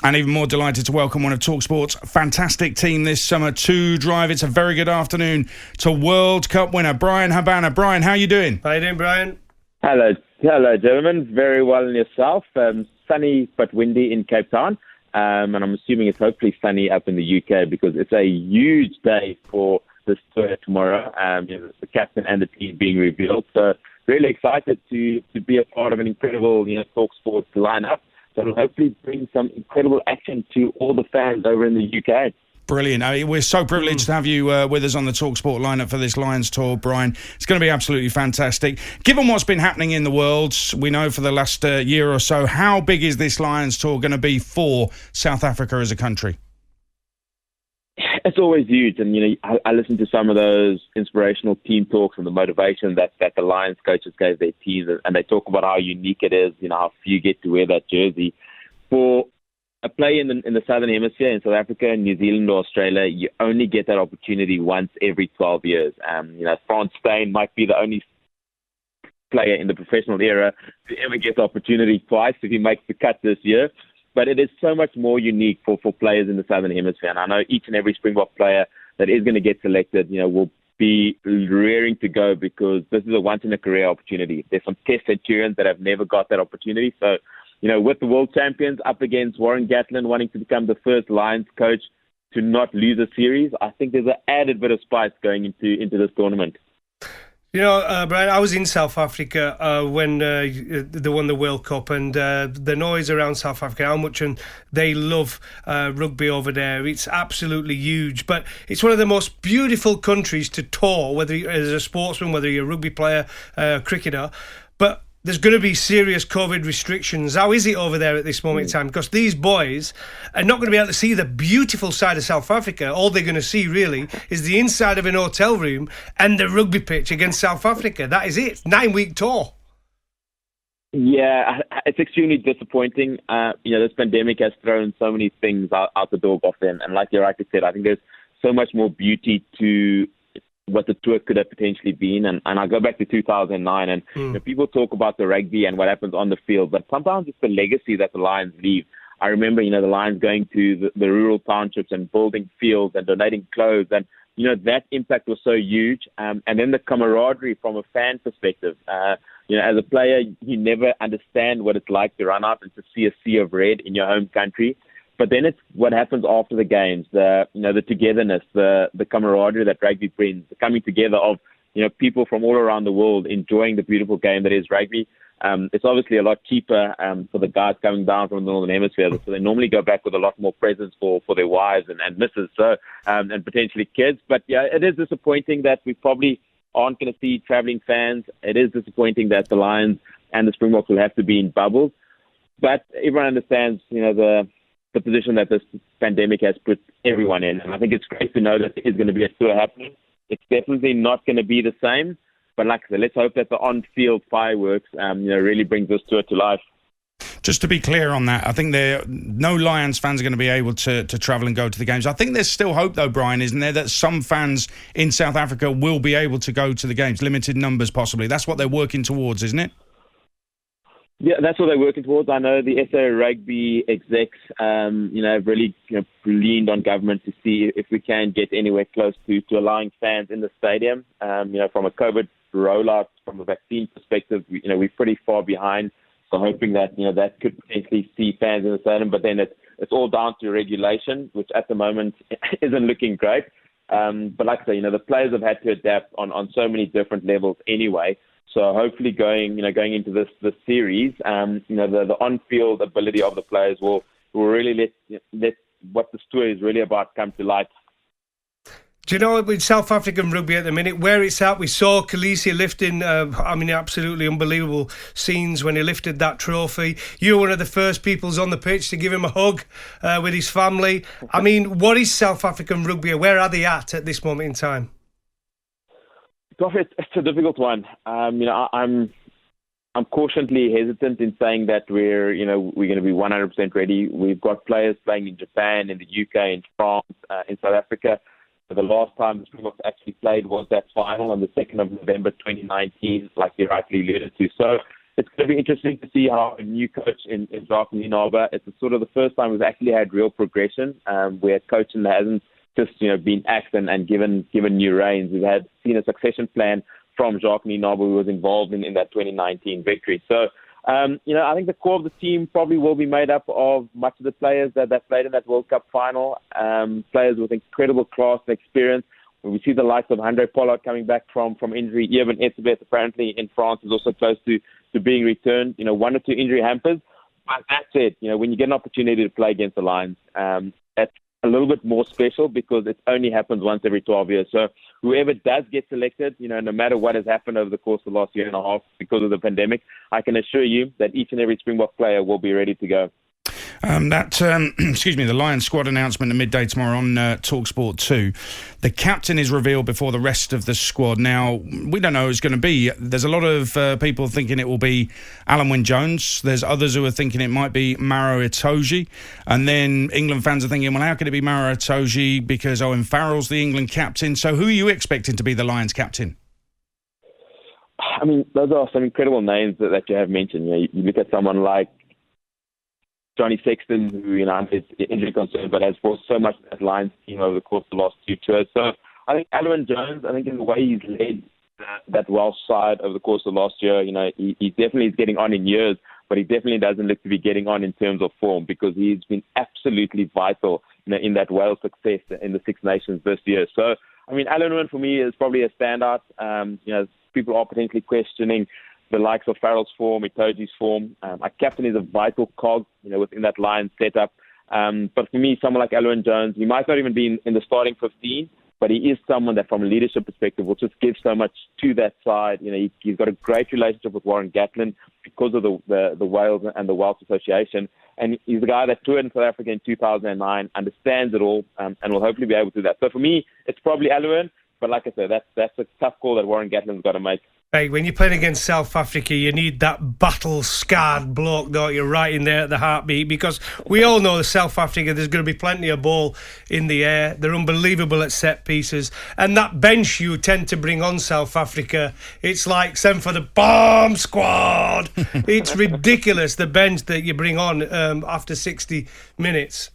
And even more delighted to welcome one of talkSPORT's fantastic team this summer to drive. It's a very good afternoon to World Cup winner Bryan Habana. Bryan, how are you doing? How you doing, Bryan? Hello, gentlemen. Very well, and yourself? Sunny but windy in Cape Town, and I'm assuming it's hopefully sunny up in the UK because it's a huge day for this tour tomorrow. The captain and the team being revealed, so really excited to be a part of an incredible, talkSPORT lineup. So it'll hopefully bring some incredible action to all the fans over in the UK. Brilliant. We're so privileged to have you with us on the talkSPORT lineup for this Lions tour, Bryan. It's going to be absolutely fantastic. Given what's been happening in the world, we know for the last year or so, how big is this Lions tour going to be for South Africa as a country? It's always huge, and I listen to some of those inspirational team talks and the motivation that the Lions coaches gave their teams, and they talk about how unique it is, how few get to wear that jersey. For a player in the Southern Hemisphere, in South Africa, New Zealand or Australia, you only get that opportunity once every 12 years. France Steyn might be the only player in the professional era to ever get the opportunity twice if he makes the cut this year. But it is so much more unique for players in the Southern Hemisphere. And I know each and every Springbok player that is going to get selected, will be rearing to go because this is a once-in-a-career opportunity. There's some test centurions that have never got that opportunity. So, with the world champions up against Warren Gatland wanting to become the first Lions coach to not lose a series, I think there's an added bit of spice going into this tournament. Bryan, I was in South Africa when they won the World Cup, and the noise around South Africa, how much they love rugby over there, it's absolutely huge. But it's one of the most beautiful countries to tour, whether you're as a sportsman, whether you're a rugby player, cricketer. But there's going to be serious COVID restrictions. How is it over there at this moment in time? Because these boys are not going to be able to see the beautiful side of South Africa. All they're going to see, really, is the inside of an hotel room and the rugby pitch against South Africa. That is it. 9-week tour. Yeah, it's extremely disappointing. This pandemic has thrown so many things out the door off them. And like you rightly said, I think there's so much more beauty to what the tour could have potentially been. And I go back to 2009 and people talk about the rugby and what happens on the field, but sometimes it's the legacy that the Lions leave. I remember, the Lions going to the rural townships and building fields and donating clothes, and, that impact was so huge. And then the camaraderie from a fan perspective. As a player, you never understand what it's like to run out and to see a sea of red in your home country. But then it's what happens after the games, the togetherness, the camaraderie that rugby brings, the coming together of, people from all around the world enjoying the beautiful game that is rugby. It's obviously a lot cheaper for the guys coming down from the Northern Hemisphere, so they normally go back with a lot more presents for their wives and misses, and potentially kids. But yeah, it is disappointing that we probably aren't going to see travelling fans. It is disappointing that the Lions and the Springboks will have to be in bubbles. But everyone understands, the position that this pandemic has put everyone in. And I think it's great to know that there is going to be a tour happening. It's definitely not going to be the same. But like I said, let's hope that the on-field fireworks, really brings this tour to life. Just to be clear on that, I think no Lions fans are going to be able to travel and go to the games. I think there's still hope, though, Bryan, isn't there, that some fans in South Africa will be able to go to the games, limited numbers possibly. That's what they're working towards, isn't it? Yeah, that's what they're working towards. I know the SA Rugby execs, have really leaned on government to see if we can get anywhere close to allowing fans in the stadium. From a COVID rollout, from a vaccine perspective, we're pretty far behind. So hoping that that could potentially see fans in the stadium, but then it's all down to regulation, which at the moment isn't looking great. But like I say, the players have had to adapt on so many different levels anyway. So hopefully going into this series, the on-field ability of the players will really let what this tour is really about come to light. Do you know, with South African rugby at the minute, where it's at, we saw Khaleesi lifting, absolutely unbelievable scenes when he lifted that trophy. You were one of the first peoples on the pitch to give him a hug with his family. What is South African rugby? Where are they at this moment in time? Gosh, it's a difficult one. I'm cautiously hesitant in saying that we're going to be 100% ready. We've got players playing in Japan, in the UK, in France, in South Africa. The last time the Springboks actually played was that final on the 2nd of November 2019, like you rightly alluded to. So it's going to be interesting to see how a new coach in Jacques Nienaber. It's sort of the first time we've actually had real progression, where coaching hasn't just been axed and given new reins. We've seen a succession plan from Jacques Nienaber, who was involved in that 2019 victory. So. I think the core of the team probably will be made up of much of the players that played in that World Cup final, players with incredible class and experience. When we see the likes of Andre Pollard coming back from injury, Irvin Etzebeth apparently in France is also close to being returned. 1 or 2 injury hampers. But that said, when you get an opportunity to play against the Lions, that's a little bit more special because it only happens once every 12 years. So whoever does get selected, no matter what has happened over the course of the last year and a half because of the pandemic, I can assure you that each and every Springbok player will be ready to go. The Lions squad announcement at midday tomorrow on talkSPORT 2. The captain is revealed before the rest of the squad. Now, we don't know who it's going to be. There's a lot of people thinking it will be Alan Wynne-Jones. There's others who are thinking it might be Maro Itoje. And then England fans are thinking, well, how could it be Maro Itoje because Owen Farrell's the England captain? So who are you expecting to be the Lions captain? I mean, those are some incredible names that you have mentioned. You look at someone like Johnny Sexton, who is injury concerned, but has brought so much to that Lions team over the course of the last 2 tours. So I think Alan Jones, in the way he's led that Welsh side over the course of last year, he definitely is getting on in years, but he definitely doesn't look to be getting on in terms of form because he's been absolutely vital in that Wales success in the Six Nations this year. So, Alan Wynne for me is probably a standout. People are potentially questioning the likes of Farrell's form, Itoje's form. Our captain is a vital cog, within that Lions setup. But for me, someone like Alan Jones, he might not even be in the starting 15, but he is someone that, from a leadership perspective, will just give so much to that side. He's got a great relationship with Warren Gatland because of the Wales and the Welsh Association, and he's the guy that toured in South Africa in 2009, understands it all, and will hopefully be able to do that. So for me, it's probably Alan, but like I said, that's a tough call that Warren Gatland's got to make. Hey, when you're playing against South Africa, you need that battle-scarred bloke, don't you, right in there at the heartbeat, because we all know that South Africa, there's going to be plenty of ball in the air. They're unbelievable at set pieces. And that bench you tend to bring on South Africa, it's like send for the bomb squad. It's ridiculous, the bench that you bring on after 60 minutes.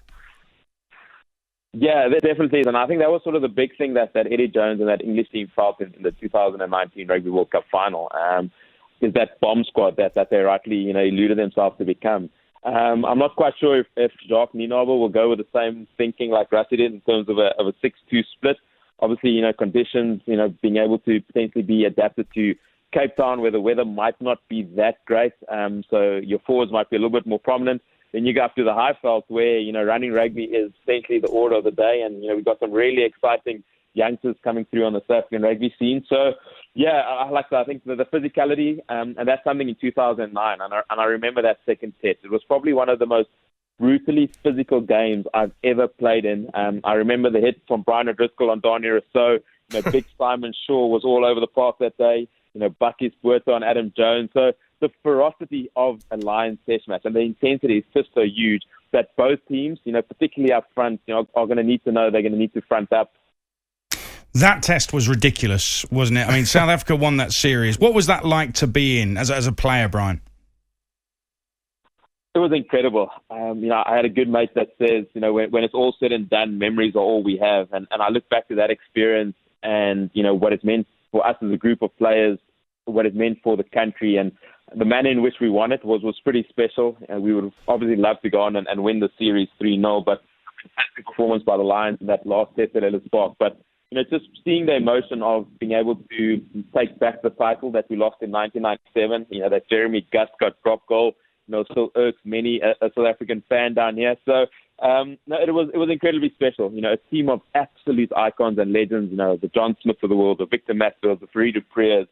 Yeah, there definitely is. And I think that was sort of the big thing that Eddie Jones and that English team felt in the 2019 Rugby World Cup final, is that bomb squad that they rightly, eluded themselves to become. I'm not quite sure if Jacques Nienaber will go with the same thinking like Rassie did in terms of a 6-2 split. Obviously, conditions, being able to potentially be adapted to Cape Town where the weather might not be that great. So your forwards might be a little bit more prominent. Then you go up to the Highveld where, running rugby is essentially the order of the day. And, we've got some really exciting youngsters coming through on the South African rugby scene. So, yeah, I like that. I think the physicality, and that's something in 2009. And I remember that second test. It was probably one of the most brutally physical games I've ever played in. I remember the hit from Bryan O'Driscoll on Dania Rousseau. Big Simon Shaw was all over the park that day. Bucky's Puerto on Adam Jones. So the ferocity of a Lions test match and the intensity is just so huge that both teams, particularly up front, are going to need to know they're going to need to front up. That test was ridiculous, wasn't it? South Africa won that series. What was that like to be in as a player, Bryan? It was incredible. I had a good mate that says, when it's all said and done, memories are all we have. And I look back to that experience and, what it meant for us as a group of players, what it meant for the country, and the manner in which we won it was pretty special. And we would obviously love to go on and win the series 3-0, but fantastic performance by the Lions in that last test at Ellis Park. But, just seeing the emotion of being able to take back the title that we lost in 1997, that Jeremy Gust got drop goal, still irks many a South African fan down here. So, it was incredibly special. A team of absolute icons and legends, the John Smiths of the world, the Victor Matfields, the Fareed Dupreas.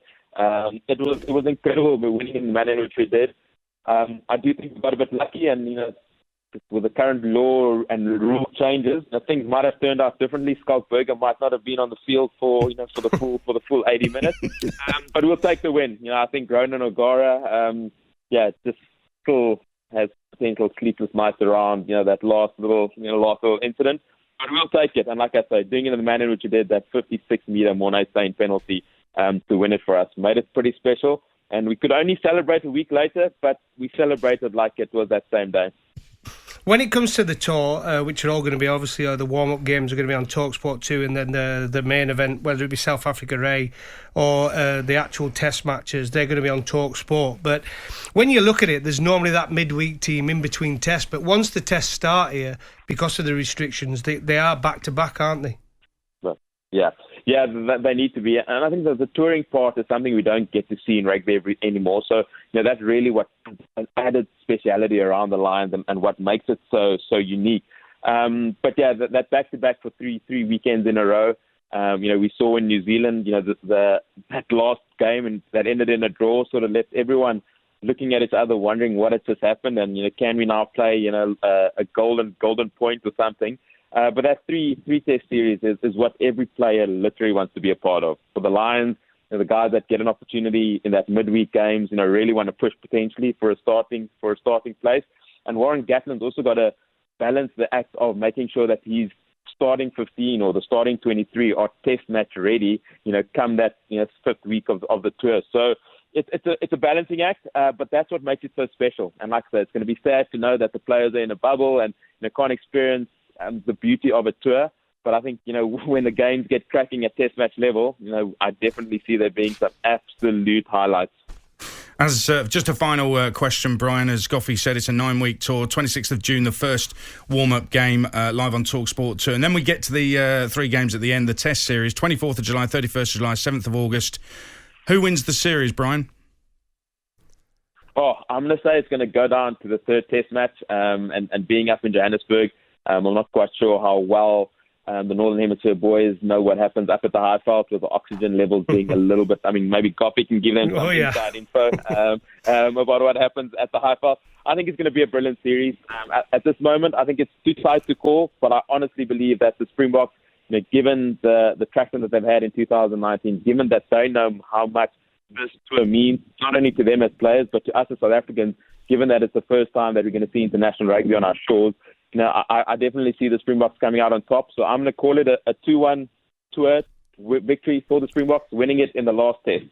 It was incredible winning in the manner in which we did. I do think we got a bit lucky, and with the current law and rule changes, things might have turned out differently. Schalk Burger might not have been on the field for the full 80 minutes, but we'll take the win. I think Ronan O'Gara, just still has potential sleepless nights around that last little incident, but we'll take it. And like I say, doing it in the manner in which we did, that 56-meter Mornay Steyn penalty to win it for us made it pretty special. And we could only celebrate a week later, but we celebrated like it was that same day. When it comes to the tour, which are all going to be obviously the warm-up games are going to be on talkSPORT 2, and then the main event, whether it be South Africa A or the actual test matches, they're going to be on talkSPORT. But when you look at it, there's normally that midweek team in between tests. But once the tests start here, because of the restrictions, they are back-to-back, aren't they? Yeah, they need to be. And I think that the touring part is something we don't get to see in rugby anymore. So, that's really what an added speciality around the Lions and what makes it so unique. But yeah, that back-to-back for three weekends in a row. We saw in New Zealand, that last game and that ended in a draw sort of left everyone looking at each other, wondering what had just happened, and can we now play a golden point or something. But that three test series is what every player literally wants to be a part of. For the Lions, the guys that get an opportunity in that midweek games, really want to push potentially for a starting place. And Warren Gatland's also got to balance the act of making sure that he's starting 15 or the starting 23 are test match ready, come that fifth week of the tour. So it's a balancing act, but that's what makes it so special. And like I said, it's going to be sad to know that the players are in a bubble and can't experience the beauty of a tour. But I think, when the games get cracking at test match level, I definitely see there being some absolute highlights. As just a final question, Bryan, as Goffey said, it's a 9-week tour. 26th of June, the first warm-up game live on talkSPORT 2. And then we get to the 3 games at the end, the test series, 24th of July, 31st of July, 7th of August. Who wins the series, Bryan? Oh, I'm going to say it's going to go down to the third test match and being up in Johannesburg. I'm not quite sure how well the Northern Hemisphere boys know what happens up at the Highveld with the oxygen levels being a little bit. I mean, maybe Goffey can give them some inside info about what happens at the Highveld. I think it's going to be a brilliant series. At this moment, I think it's too tight to call, but I honestly believe that the Springboks, given the traction that they've had in 2019, given that they know how much this tour means, not only to them as players, but to us as South Africans, given that it's the first time that we're going to see international rugby on our shores, I definitely see the Springboks coming out on top. So I'm going to call it a 2-1 tour victory for the Springboks, winning it in the last test.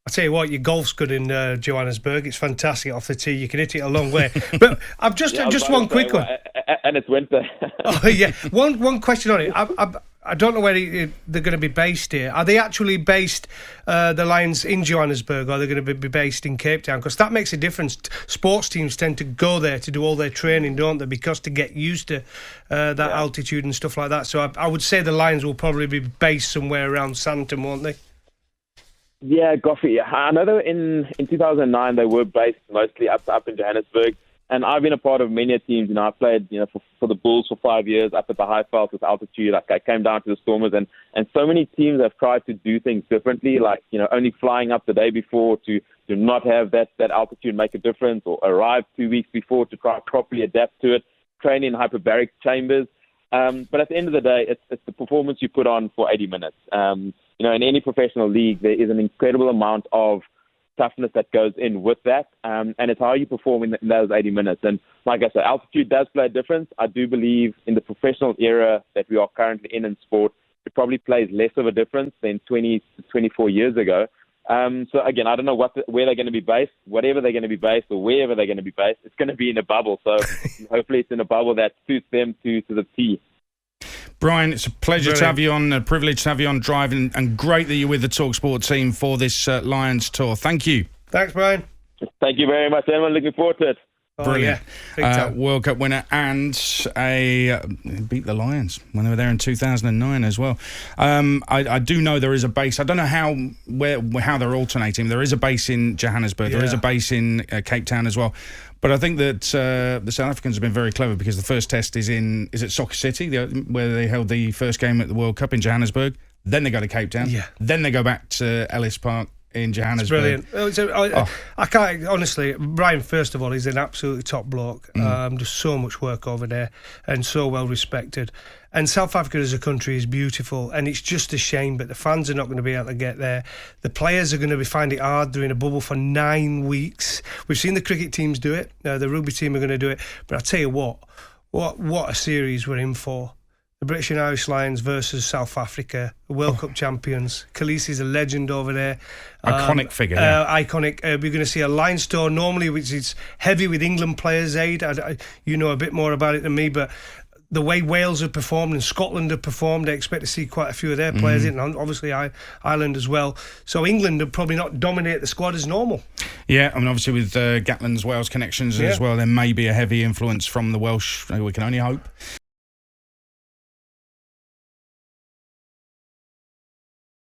I tell you what, your golf's good in Johannesburg. It's fantastic off the tee. You can hit it a long way. But I've just one quick one. And it's winter. Oh yeah, one question on it. I don't know where they're going to be based here. Are they actually based, the Lions, in Johannesburg, or are they going to be based in Cape Town? Because that makes a difference. Sports teams tend to go there to do all their training, don't they? Because to get used to that altitude and stuff like that. So I would say the Lions will probably be based somewhere around Sandton, won't they? Yeah, Goffey. I know that in 2009 they were based mostly up in Johannesburg. And I've been a part of many teams. I played, for the Bulls for 5 years up at the Highveld with altitude. I came down to the Stormers, and so many teams have tried to do things differently, like, only flying up the day before to not have that altitude make a difference, or arrive 2 weeks before to try properly adapt to it, train in hyperbaric chambers. But at the end of the day, it's the performance you put on for 80 minutes. In any professional league, there is an incredible amount of toughness that goes in with that, and it's how you perform in those 80 minutes. And like I said, altitude does play a difference. I do believe in the professional era that we are currently in sport, it probably plays less of a difference than 20 to 24 years ago. So again, I don't know where they're going to be based. Whatever they're going to be based, or wherever they're going to be based, it's going to be in a bubble. So hopefully it's in a bubble that suits them to the T. Bryan, it's a pleasure to have you on, a privilege to have you on Drive, and great that you're with the talkSPORT team for this Lions tour. Thank you. Thanks, Bryan. Thank you very much, everyone. Looking forward to it. Brilliant. World Cup winner, and beat the Lions when they were there in 2009 as well. I do know there is a base. I don't know how they're alternating. There is a base in Johannesburg. There is a base in Cape Town as well. But I think that the South Africans have been very clever, because the first test is it Soccer City, where they held the first game at the World Cup in Johannesburg. Then they go to Cape Town. Yeah. Then they go back to Ellis Park in Johannesburg. It's brilliant. I can't, honestly, Bryan, first of all, he's an absolutely top bloke. Does so much work over there and so well respected. And South Africa as a country is beautiful, and it's just a shame, but the fans are not going to be able to get there. The players are going to find it hard. They're in a bubble for 9 weeks. We've seen the cricket teams do it. The rugby team are going to do it. But I tell you what a series we're in for. The British and Irish Lions versus South Africa, World Cup champions. Khaleesi's a legend over there. Iconic figure. Iconic. We're going to see a Lions tour normally, which is heavy with England players, Aid. You know a bit more about it than me, but the way Wales have performed and Scotland have performed, I expect to see quite a few of their players in, and obviously Ireland as well. So England will probably not dominate the squad as normal. Yeah, I mean, obviously with Gatland's Wales connections as well, there may be a heavy influence from the Welsh. We can only hope.